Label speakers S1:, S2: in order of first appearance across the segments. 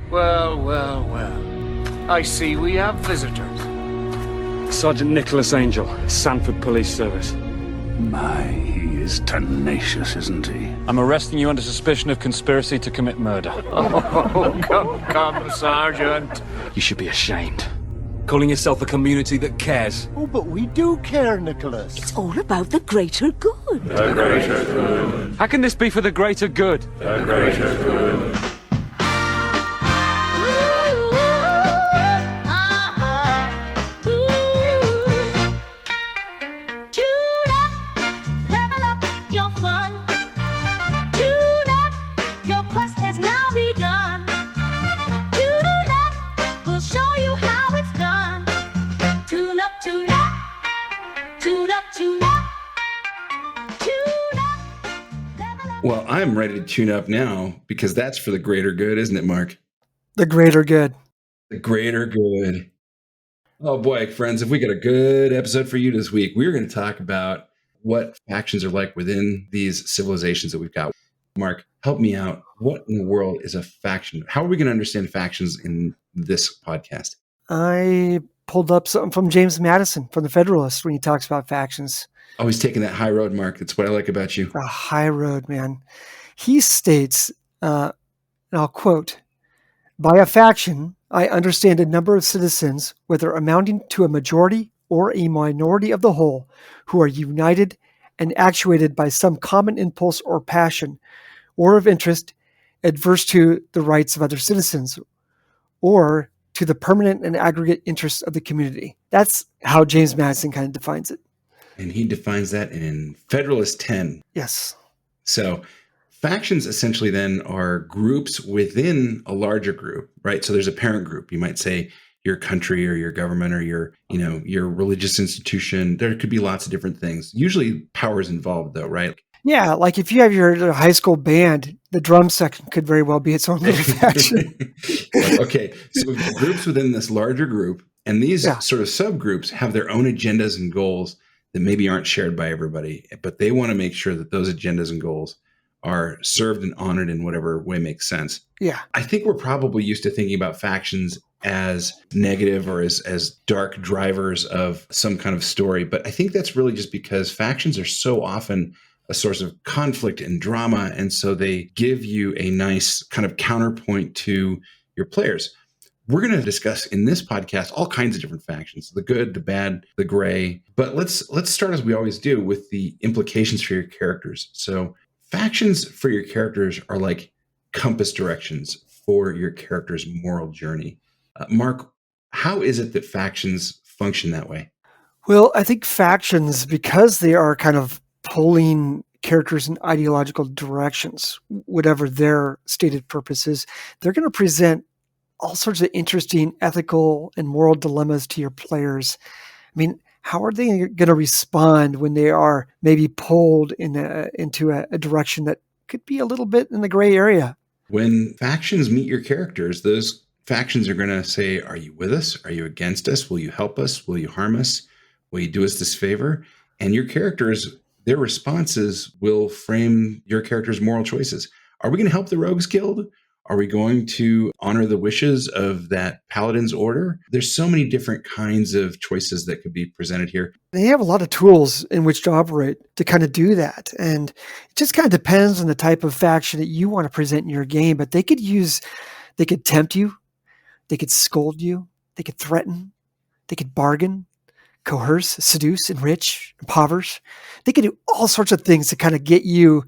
S1: Well, well, well. I see we have visitors.
S2: Sergeant Nicholas Angel, Sanford Police Service.
S3: My, he is tenacious, isn't he?
S2: I'm arresting you under suspicion of conspiracy to commit murder.
S1: Oh, come, Sergeant.
S2: You should be ashamed. Calling yourself a community that cares.
S4: Oh, but we do care, Nicholas.
S5: It's all about the greater good.
S3: The greater good.
S2: How can this be for the greater good?
S3: The greater good.
S6: Well, I'm ready to tune up now because that's for the greater good, isn't it, Mark?
S7: The greater good.
S6: The greater good. Oh boy, friends, if we got a good episode for you this week, we're going to talk about what factions are like within these civilizations that we've got. Mark, help me out. What in the world is a faction? How are we going to understand factions in this podcast?
S7: I pulled up something from James Madison from the Federalist when he talks about factions.
S6: Always taking that high road, Mark. That's what I like about you.
S7: The high road, man. He states, and I'll quote, "By a faction, I understand a number of citizens, whether amounting to a majority or a minority of the whole, who are united and actuated by some common impulse or passion, or of interest, adverse to the rights of other citizens, or to the permanent and aggregate interests of the community." That's how James Madison kind of defines it.
S6: And he defines that in Federalist 10.
S7: Yes.
S6: So factions essentially then are groups within a larger group, right? So there's a parent group. You might say your country or your government or your religious institution. There could be lots of different things. Usually power's involved though, right?
S7: Yeah, like if you have your high school band, the drum section could very well be its own little faction.
S6: Okay, so we've got groups within this larger group, and these sort of subgroups have their own agendas and goals that maybe aren't shared by everybody, but they want to make sure that those agendas and goals are served and honored in whatever way makes sense.
S7: Yeah.
S6: I think we're probably used to thinking about factions as negative or as dark drivers of some kind of story, but I think that's really just because factions are so often a source of conflict and drama, and so they give you a nice kind of counterpoint to your players. We're going to discuss in this podcast all kinds of different factions, the good, the bad, the gray. But let's start as we always do with the implications for your characters. So factions for your characters are like compass directions for your character's moral journey. Mark, how is it that factions function that way?
S7: Well, I think factions, because they are kind of pulling characters in ideological directions, whatever their stated purpose is, they're going to present all sorts of interesting ethical and moral dilemmas to your players. I mean, how are they going to respond when they are maybe pulled into a direction that could be a little bit in the gray area?
S6: When factions meet your characters, those factions are going to say, are you with us? Are you against us? Will you help us? Will you harm us? Will you do us this favor? And your characters, their responses will frame your character's moral choices. Are we going to help the Rogues Guild? Are we going to honor the wishes of that Paladin's order? There's so many different kinds of choices that could be presented here.
S7: They have a lot of tools in which to operate to kind of do that. And it just kind of depends on the type of faction that you want to present in your game. But they could tempt you, they could scold you, they could threaten, they could bargain, coerce, seduce, enrich, impoverish. They could do all sorts of things to kind of get you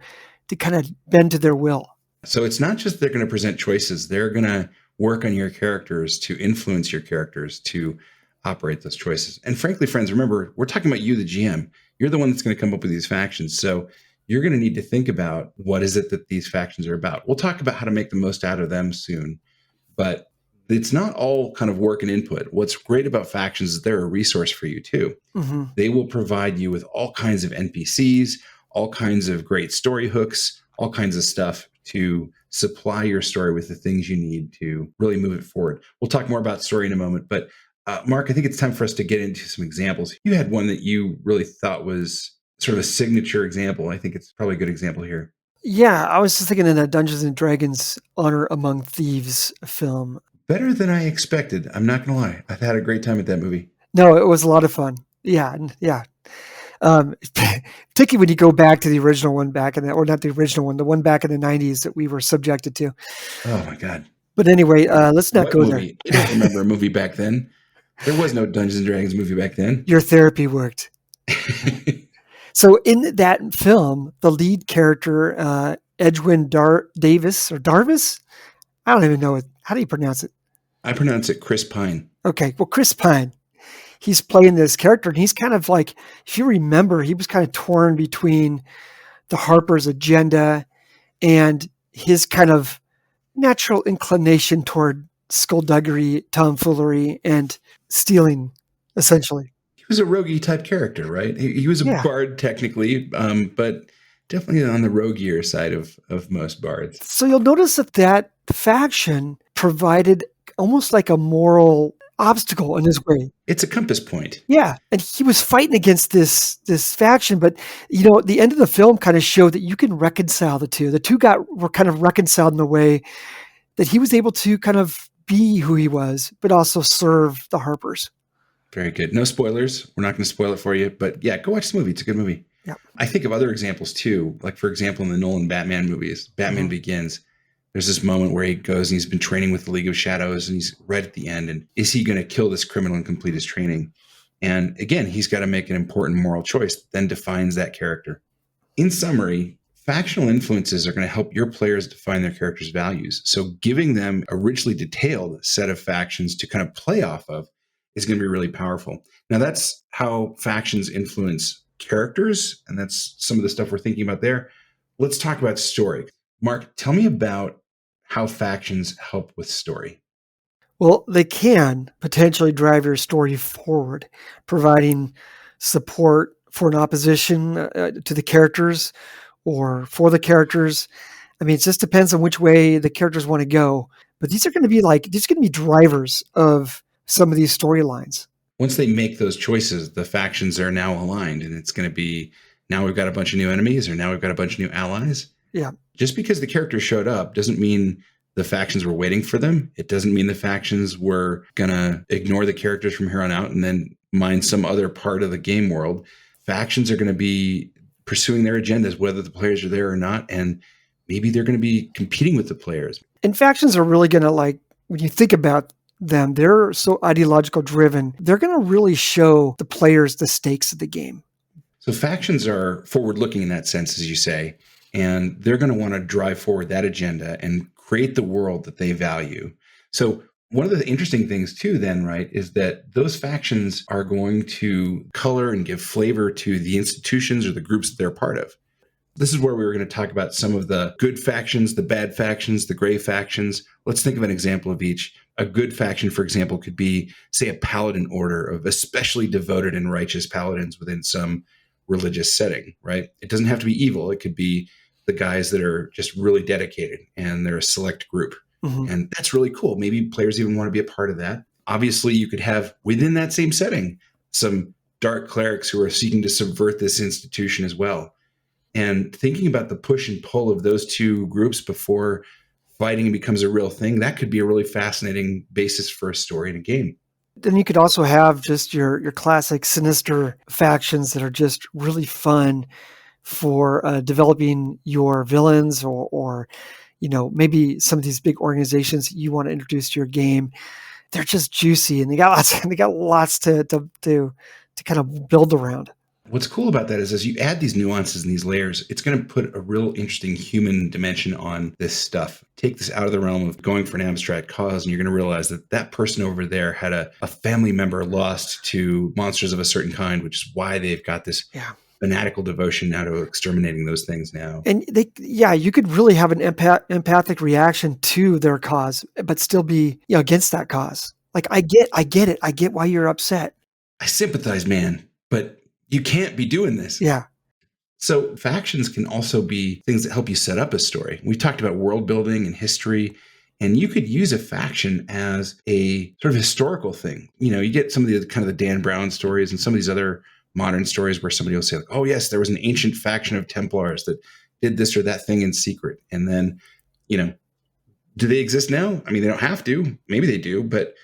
S7: to kind of bend to their will.
S6: So it's not just they're going to present choices. They're going to work on your characters to influence your characters to operate those choices. And frankly, friends, remember, we're talking about you, the GM. You're the one that's going to come up with these factions. So you're going to need to think about what is it that these factions are about. We'll talk about how to make the most out of them soon. But it's not all kind of work and input. What's great about factions is they're a resource for you too. Mm-hmm. They will provide you with all kinds of NPCs, all kinds of great story hooks, all kinds of stuff to supply your story with the things you need to really move it forward. We'll talk more about story in a moment, but Mark, I think it's time for us to get into some examples. You had one that you really thought was sort of a signature example. I think it's probably a good example here.
S7: Yeah, I was just thinking in a Dungeons and Dragons Honor Among Thieves film.
S6: Better than I expected. I'm not going to lie. I've had a great time at that movie.
S7: No, it was a lot of fun. Yeah, yeah. Particularly when you go back to the original one back in or not the original one, the one back in the 90s that we were subjected to.
S6: Oh my God.
S7: But anyway, let's not
S6: What
S7: go
S6: movie? I don't remember a movie back then. There was no Dungeons and Dragons movie back then.
S7: there. Your therapy worked. So in that film, the lead character, Edwin Davis or Darvis, I don't even know it. How do you pronounce it?
S6: I pronounce it Chris Pine.
S7: Okay, well, Chris Pine, he's playing this character, and he's kind of like, if you remember, he was kind of torn between the Harper's agenda and his kind of natural inclination toward skullduggery, tomfoolery, and stealing, essentially.
S6: He was a roguey type character, right? He was a
S7: Yeah.
S6: bard technically, but definitely on the roguier side of most bards.
S7: So you'll notice that faction provided almost like a moral obstacle in his way.
S6: It's a compass point.
S7: Yeah, and he was fighting against this faction, but the end of the film kind of showed that you can reconcile the two. The two were kind of reconciled in a way that he was able to kind of be who he was, but also serve the Harpers.
S6: Very good. No spoilers. We're not going to spoil it for you, but yeah, go watch the movie. It's a good movie.
S7: Yeah.
S6: I think of other examples too. Like for example, in the Nolan Batman movies, Batman Begins, there's this moment where he goes and he's been training with the League of Shadows and he's right at the end. And is he going to kill this criminal and complete his training? And again, he's got to make an important moral choice that then defines that character. In summary, factional influences are going to help your players define their characters' values. So giving them a richly detailed set of factions to kind of play off of is going to be really powerful. Now, that's how factions influence characters, and that's some of the stuff we're thinking about there. Let's talk about story. Mark, tell me about how factions help with story.
S7: Well, they can potentially drive your story forward, providing support for an opposition to the characters or for the characters. I mean, it just depends on which way the characters want to go. But these are going to be drivers of some of these storylines.
S6: Once they make those choices, the factions are now aligned, and it's going to be now we've got a bunch of new enemies, or now we've got a bunch of new allies.
S7: Yeah.
S6: Just because the characters showed up doesn't mean the factions were waiting for them. It doesn't mean the factions were going to ignore the characters from here on out and then mind some other part of the game world. Factions are going to be pursuing their agendas, whether the players are there or not, and maybe they're going to be competing with the players.
S7: And factions are really going to, like, when you think about them, they're so ideological driven. They're going to really show the players the stakes of the game.
S6: So factions are forward looking in that sense, as you say, and they're going to want to drive forward that agenda and create the world that they value. So one of the interesting things too, then, right, is that those factions are going to color and give flavor to the institutions or the groups that they're part of. This is where we were going to talk about some of the good factions, the bad factions, the gray factions. Let's think of an example of each. A good faction, for example, could be, say, a paladin order of especially devoted and righteous paladins within some religious setting, right? It doesn't have to be evil. It could be the guys that are just really dedicated and they're a select group. Mm-hmm. And that's really cool. Maybe players even want to be a part of that. Obviously, you could have within that same setting some dark clerics who are seeking to subvert this institution as well. And thinking about the push and pull of those two groups before fighting becomes a real thing, that could be a really fascinating basis for a story in a game.
S7: Then you could also have just your classic sinister factions that are just really fun for developing your villains or maybe some of these big organizations you want to introduce to your game. They're just juicy and they got lots to kind of build around.
S6: What's cool about that is as you add these nuances and these layers, it's going to put a real interesting human dimension on this stuff. Take this out of the realm of going for an abstract cause, and you're going to realize that that person over there had a family member lost to monsters of a certain kind, which is why they've got this fanatical devotion now to exterminating those things now.
S7: And you could really have an empathic reaction to their cause, but still be against that cause. Like, I get it. I get why you're upset.
S6: I sympathize, man, but you can't be doing this.
S7: Yeah.
S6: So factions can also be things that help you set up a story. We've talked about world building and history, and you could use a faction as a sort of historical thing. You get some of the kind of the Dan Brown stories and some of these other modern stories where somebody will say, like, oh yes, there was an ancient faction of Templars that did this or that thing in secret. And then, do they exist now? I mean, they don't have to. Maybe they do, but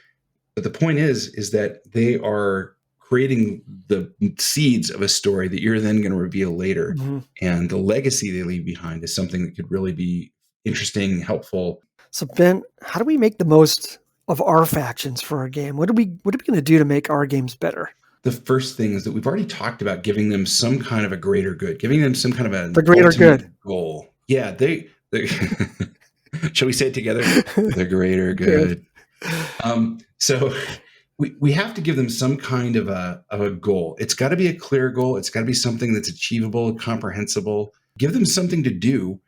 S6: the point is that they are creating the seeds of a story that you're then going to reveal later.
S7: Mm-hmm.
S6: And the legacy they leave behind is something that could really be interesting, helpful.
S7: So Ben, how do we make the most of our factions for our game? What are we going to do to make our games better?
S6: The first thing is that we've already talked about giving them some kind of a greater good, giving them some kind of
S7: the greater good
S6: goal. Yeah, they shall we say it together? The greater good. So we have to give them some kind of a goal. It's got to be a clear goal. It's got to be something that's achievable, comprehensible. Give them something to do,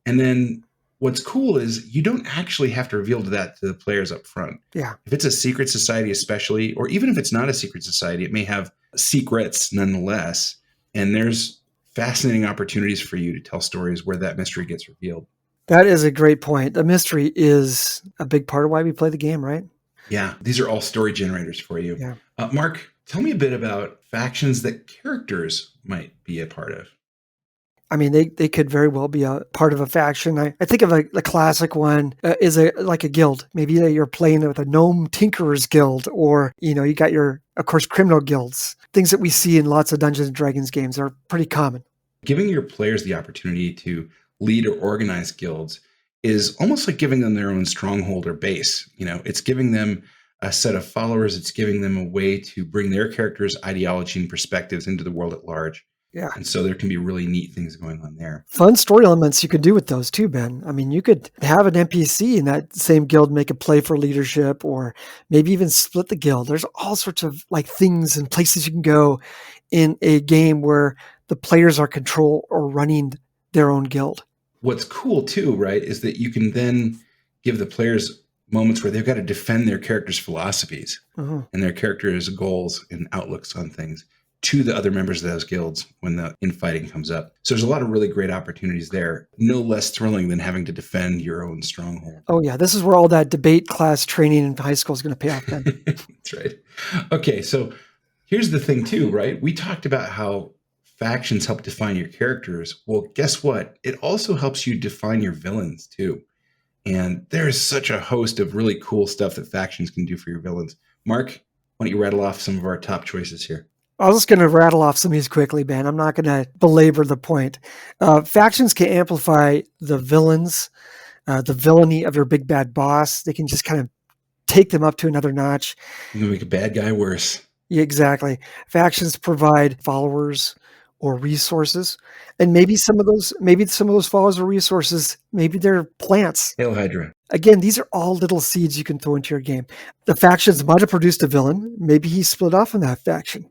S6: and then what's cool is you don't actually have to reveal that to the players up front.
S7: Yeah.
S6: If it's a secret society, especially, or even if it's not a secret society, it may have secrets nonetheless. And there's fascinating opportunities for you to tell stories where that mystery gets revealed.
S7: That is a great point. The mystery is a big part of why we play the game, right?
S6: Yeah. These are all story generators for you.
S7: Yeah.
S6: Mark, tell me a bit about factions that characters might be a part of.
S7: I mean, they could very well be a part of a faction. I think of the classic one is like a guild. Maybe you're playing with a gnome tinkerer's guild, or you got your, of course, criminal guilds. Things that we see in lots of Dungeons and Dragons games are pretty common.
S6: Giving your players the opportunity to lead or organize guilds is almost like giving them their own stronghold or base. It's giving them a set of followers. It's giving them a way to bring their characters' ideology and perspectives into the world at large.
S7: Yeah.
S6: And so there can be really neat things going on there.
S7: Fun story elements you could do with those too, Ben. I mean, you could have an NPC in that same guild make a play for leadership, or maybe even split the guild. There's all sorts of things and places you can go in a game where the players are control or running their own guild.
S6: What's cool too, right, is that you can then give the players moments where they've got to defend their characters' philosophies and their characters' goals and outlooks on things to the other members of those guilds when the infighting comes up. So there's a lot of really great opportunities there. No less thrilling than having to defend your own stronghold.
S7: Oh yeah, this is where all that debate class training in high school is going to pay off then.
S6: That's right. Okay, so here's the thing too, right? We talked about how factions help define your characters. Well, guess what? It also helps you define your villains too. And there's such a host of really cool stuff that factions can do for your villains. Mark, why don't you rattle off some of our top choices here?
S7: I was just going to rattle off some of these quickly, Ben. I'm not going to belabor the point. Factions can amplify the villains, the villainy of your big bad boss. They can just kind of take them up to another notch.
S6: You can make a bad guy worse.
S7: Yeah, exactly. Factions provide followers or resources, and maybe some of those followers or resources, maybe they're plants.
S6: Hail Hydra.
S7: Again, these are all little seeds you can throw into your game. The factions might have produced a villain. Maybe he split off from that faction.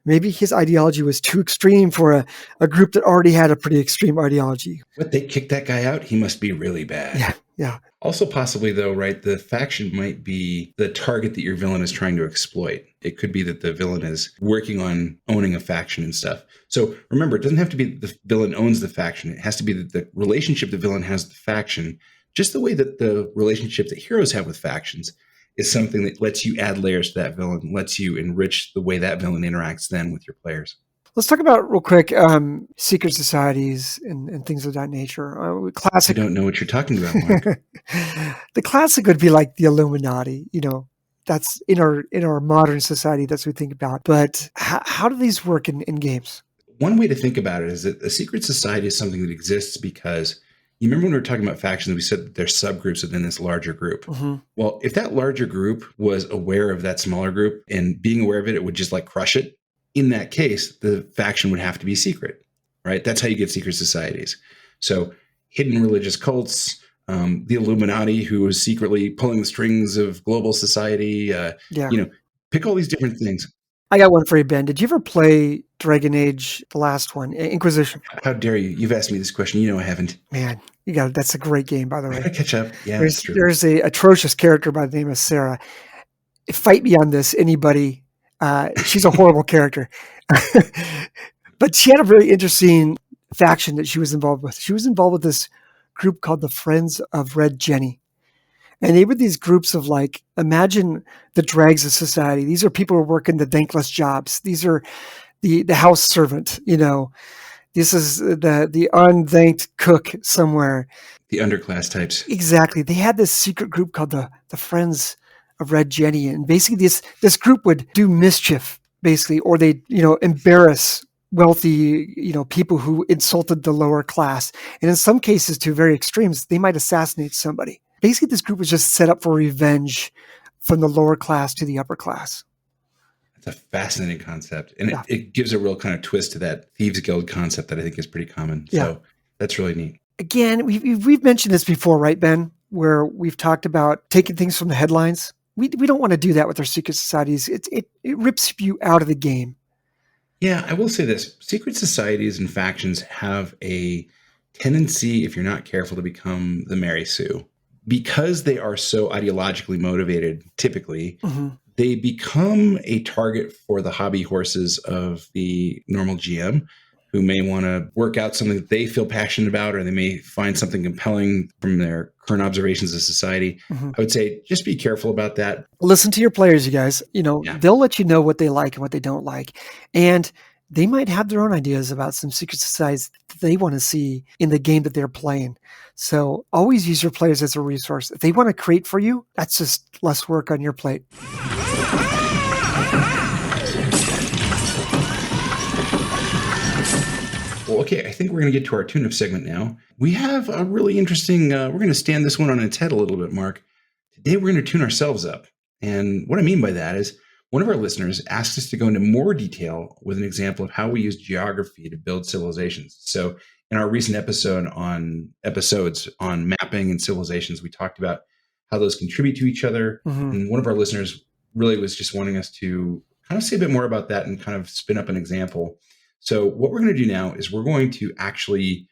S7: Maybe his ideology was too extreme for a group that already had a pretty extreme ideology.
S6: What, they kicked that guy out? He must be really bad.
S7: Yeah.
S6: Also possibly, though, right, the faction might be the target that your villain is trying to exploit. It could be that the villain is working on owning a faction and stuff. So remember, it doesn't have to be that the villain owns the faction. It has to be that the relationship the villain has with the faction, just the way that the relationship that heroes have with factions, is something that lets you add layers to that villain, lets you enrich the way that villain interacts then with your players.
S7: Let's talk about real quick secret societies and things of that nature. Classic.
S6: I don't know what you're talking about, Mark.
S7: The classic would be like the Illuminati. That's in our modern society. That's what we think about. But how do these work in games?
S6: One way to think about it is that a secret society is something that exists because you remember when we were talking about factions, we said that there's subgroups within this larger group. Mm-hmm. Well, if that larger group was aware of that smaller group and being aware of it, it would just crush it. In that case, the faction would have to be secret, right? That's how you get secret societies. So hidden religious cults, the Illuminati, who is secretly pulling the strings of global society, pick all these different things.
S7: I got one for you, Ben. Did you ever play Dragon Age, the last one, Inquisition?
S6: How dare you? You've asked me this question. I haven't.
S7: Man, you got it. That's a great game, by the way.
S6: I gotta catch up. Yeah,
S7: there's a atrocious character by the name of Sarah. Fight me on this, anybody. She's a horrible character. But she had a very interesting faction that she was involved with. She was involved with this group called the Friends of Red Jenny. And they were these groups of imagine the dregs of society. These are people who are working the thankless jobs. These are the house servant, This is the unthanked cook somewhere.
S6: The underclass types.
S7: Exactly. They had this secret group called the Friends of Red Jenny, and basically this group would do mischief, basically, or they embarrass wealthy people who insulted the lower class, and in some cases, to very extremes, they might assassinate somebody. Basically, this group was just set up for revenge from the lower class to the upper class.
S6: It's a fascinating concept, and it gives a real kind of twist to that Thieves Guild concept that I think is pretty common. So that's really neat. Again,
S7: we've mentioned this before, right, Ben? Where we've talked about taking things from the headlines. We don't want to do that with our secret societies. It rips you out of the game.
S6: Yeah, I will say this. Secret societies and factions have a tendency, if you're not careful, to become the Mary Sue. Because they are so ideologically motivated, typically, they become a target for the hobby horses of the normal GM, who may want to work out something that they feel passionate about, or they may find something compelling from their current observations of society. I would say just be careful about that.
S7: Listen to your players, you guys. They'll let you know what they like and what they don't like. And they might have their own ideas about some secret societies that they want to see in the game that they're playing. So always use your players as a resource. If they want to create for you, that's just less work on your plate.
S6: Well, okay, I think we're going to get to our tune-up segment now. We have a really interesting, we're going to stand this one on its head a little bit, Mark. Today we're going to tune ourselves up. And what I mean by that is one of our listeners asked us to go into more detail with an example of how we use geography to build civilizations. So in our recent episodes on mapping and civilizations, we talked about how those contribute to each other. And one of our listeners really was just wanting us to kind of say a bit more about that and kind of spin up an example. So what we're going to do now is we're going to actually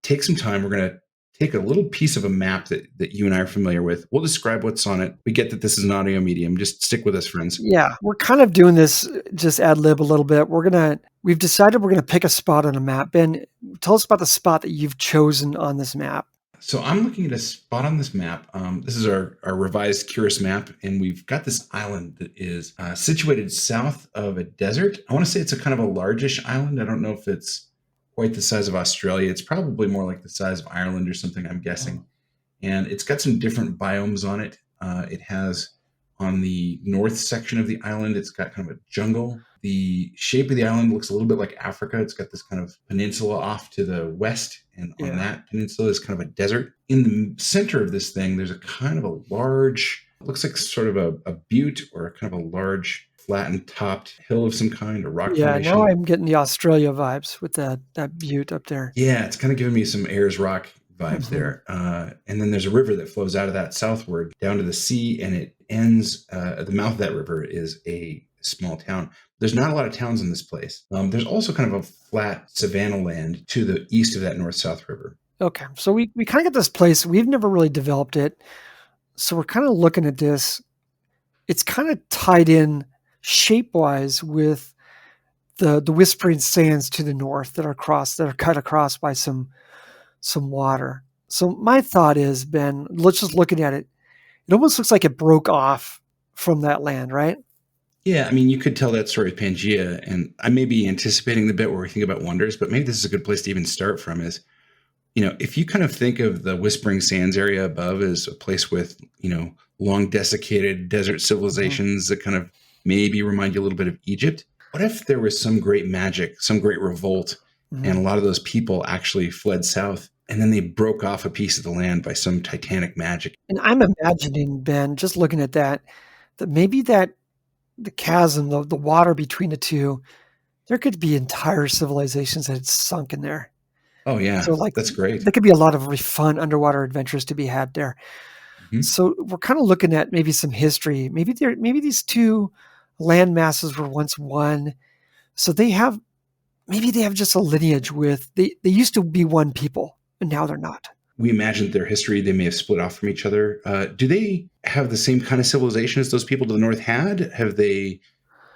S6: take some time. We're going to take a little piece of a map that you and I are familiar with. We'll describe what's on it. We get that this is an audio medium. Just stick with us, friends.
S7: Yeah, we're kind of doing this just ad lib a little bit. We've decided we're going to pick a spot on a map. Ben, tell us about the spot that you've chosen on this map.
S6: So I'm looking at a spot on this map. This is our revised Curious map, and we've got this island that is situated south of a desert. I want to say it's a kind of a largish island. I don't know if it's quite the size of Australia. It's probably more like the size of Ireland or something, I'm guessing. And it's got some different biomes on it. It has, on the north section of the island, it's got kind of a jungle. The shape of the island looks a little bit like Africa. It's got this kind of peninsula off to the west, and on that peninsula is kind of a desert. In the center of this thing, there's a kind of a large, looks like sort of a butte or a kind of a large flattened topped hill of some kind, a rock formation.
S7: Now I'm getting the Australia vibes with that butte up there.
S6: Yeah, it's kind of giving me some Ayers Rock vibes there. And then there's a river that flows out of that southward down to the sea, and it ends at the mouth of that river is a small town. There's not a lot of towns in this place. There's also kind of a flat savanna land to the east of that north-south river.
S7: Okay, so we kind of get this place. We've never really developed it. So we're kind of looking at this. It's kind of tied in shape-wise with the Whispering Sands to the north that are cut across by some water. So my thought is, Ben, let's just looking at it. It almost looks like it broke off from that land, right?
S6: Yeah, I mean, you could tell that story of Pangea, and I may be anticipating the bit where we think about wonders, but maybe this is a good place to even start from is, if you kind of think of the Whispering Sands area above as a place with, long desiccated desert civilizations that kind of maybe remind you a little bit of Egypt. What if there was some great magic, some great revolt, and a lot of those people actually fled south, and then they broke off a piece of the land by some titanic magic?
S7: And I'm imagining, Ben, just looking at that maybe that the chasm, the water between the two, there could be entire civilizations that had sunk in there.
S6: Oh yeah,
S7: so
S6: that's great.
S7: There could be a lot of really fun underwater adventures to be had there. So we're kind of looking at maybe some history. Maybe these two land masses were once one. So they have just a lineage with they used to be one people, and now they're not.
S6: We imagine their history, they may have split off from each other. Do they have the same kind of civilization as those people to the north had? Have they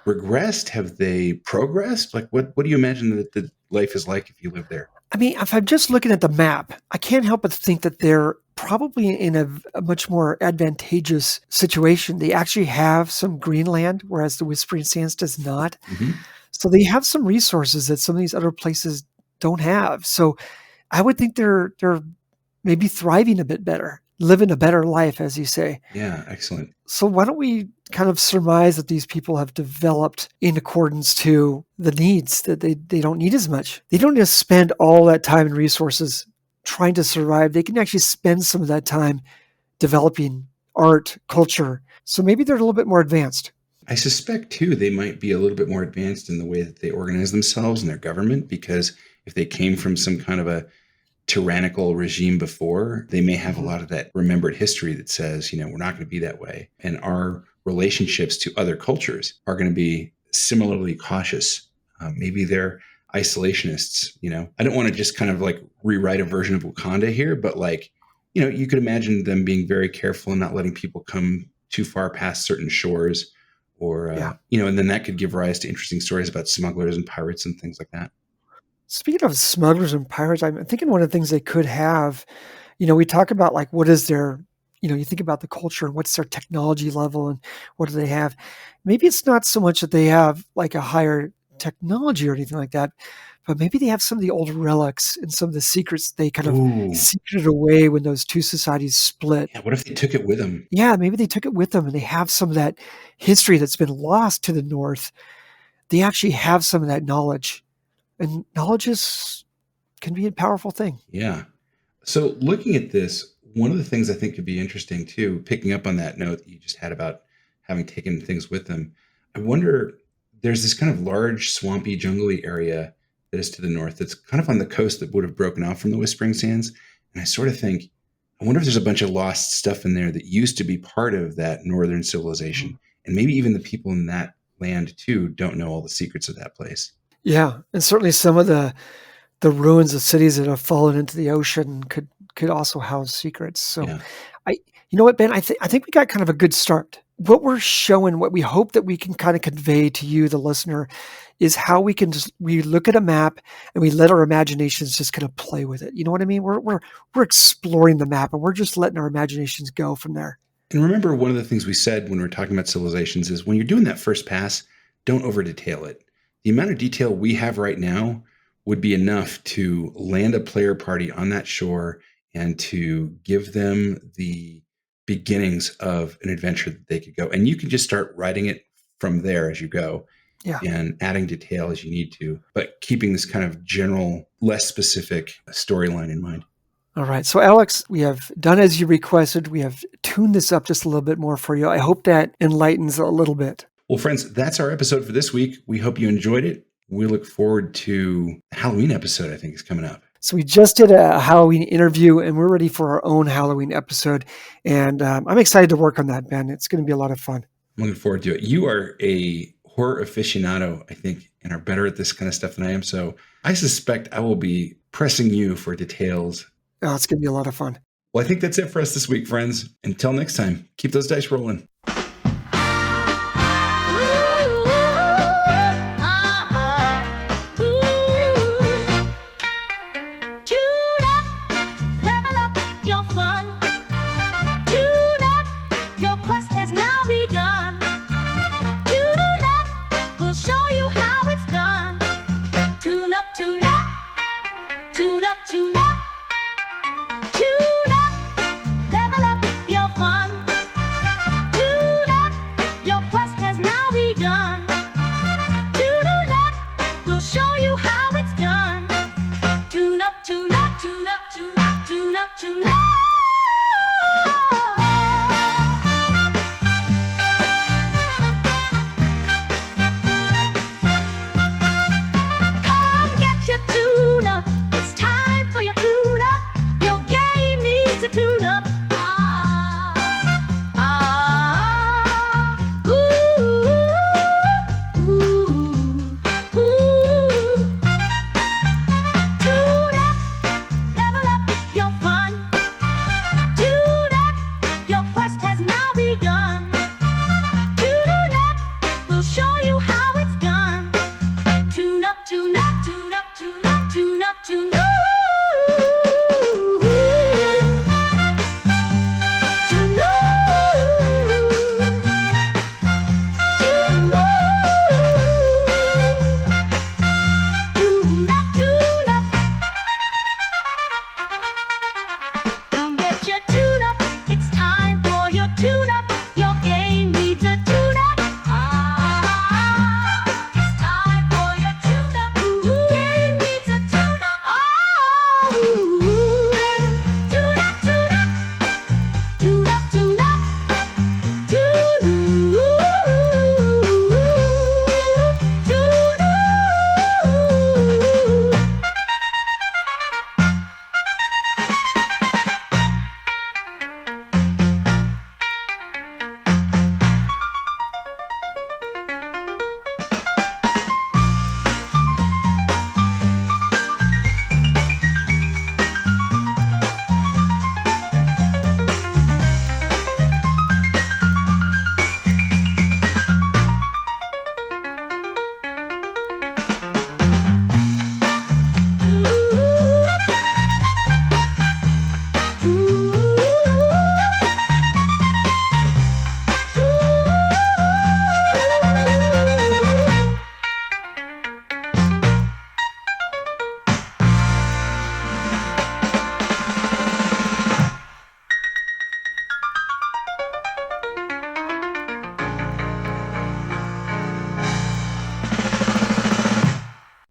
S6: regressed? Have they progressed? Like, what do you imagine that the life is like if you live there?
S7: I mean, if I'm just looking at the map, I can't help but think that they're probably in a much more advantageous situation. They actually have some greenland, whereas the Whispering Sands does not. So they have some resources that some of these other places don't have. So I would think they're maybe thriving a bit better, living a better life, as you say.
S6: Yeah, excellent.
S7: So why don't we kind of surmise that these people have developed in accordance to the needs, that they don't need as much. They don't just spend all that time and resources trying to survive. They can actually spend some of that time developing art, culture. So maybe they're a little bit more advanced.
S6: I suspect, too, they might be a little bit more advanced in the way that they organize themselves and their government, because if they came from some kind of a tyrannical regime before, they may have a lot of that remembered history that says, we're not going to be that way. And our relationships to other cultures are going to be similarly cautious. Maybe they're isolationists. I don't want to just kind of like rewrite a version of Wakanda here, but you could imagine them being very careful and not letting people come too far past certain shores, or, and then that could give rise to interesting stories about smugglers and pirates and things like that.
S7: Speaking of smugglers and pirates, I'm thinking one of the things they could have, we talk about like, what is their, you think about the culture and what's their technology level and what do they have? Maybe it's not so much that they have like a higher technology or anything like that, but maybe they have some of the old relics and some of the secrets they kind of secreted away when those two societies split.
S6: Yeah, what if they took it with them?
S7: Yeah, maybe they took it with them and they have some of that history that's been lost to the North. They actually have some of that knowledge. And knowledge can be a powerful thing.
S6: Yeah. So looking at this, one of the things I think could be interesting too, picking up on that note that you just had about having taken things with them, I wonder, there's this kind of large swampy jungly area that is to the north that's kind of on the coast that would have broken off from the Whispering Sands. And I sort of think, I wonder if there's a bunch of lost stuff in there that used to be part of that northern civilization. And maybe even the people in that land too don't know all the secrets of that place.
S7: Yeah, and certainly some of the ruins of cities that have fallen into the ocean could also house secrets. So,
S6: Yeah.
S7: You know what, Ben? I think we got kind of a good start. What we're showing, what we hope that we can kind of convey to you, the listener, is how we look at a map and we let our imaginations just kind of play with it. You know what I mean? We're exploring the map and we're just letting our imaginations go from there.
S6: And remember, one of the things we said when we were talking about civilizations is when you're doing that first pass, don't over detail it. The amount of detail we have right now would be enough to land a player party on that shore and to give them the beginnings of an adventure that they could go. And you can just start writing it from there as you go, and adding detail as you need to, but keeping this kind of general, less specific storyline in mind.
S7: All right. So, Alex, we have done as you requested. We have tuned this up just a little bit more for you. I hope that enlightens a little bit.
S6: Well, friends, that's our episode for this week. We hope you enjoyed it. We look forward to the Halloween episode, I think, is coming up.
S7: So we just did a Halloween interview, and we're ready for our own Halloween episode. And I'm excited to work on that, Ben. It's going to be a lot of fun.
S6: I'm looking forward to it. You are a horror aficionado, I think, and are better at this kind of stuff than I am. So I suspect I will be pressing you for details.
S7: Oh, it's going to be a lot of fun.
S6: Well, I think that's it for us this week, friends. Until next time, keep those dice rolling.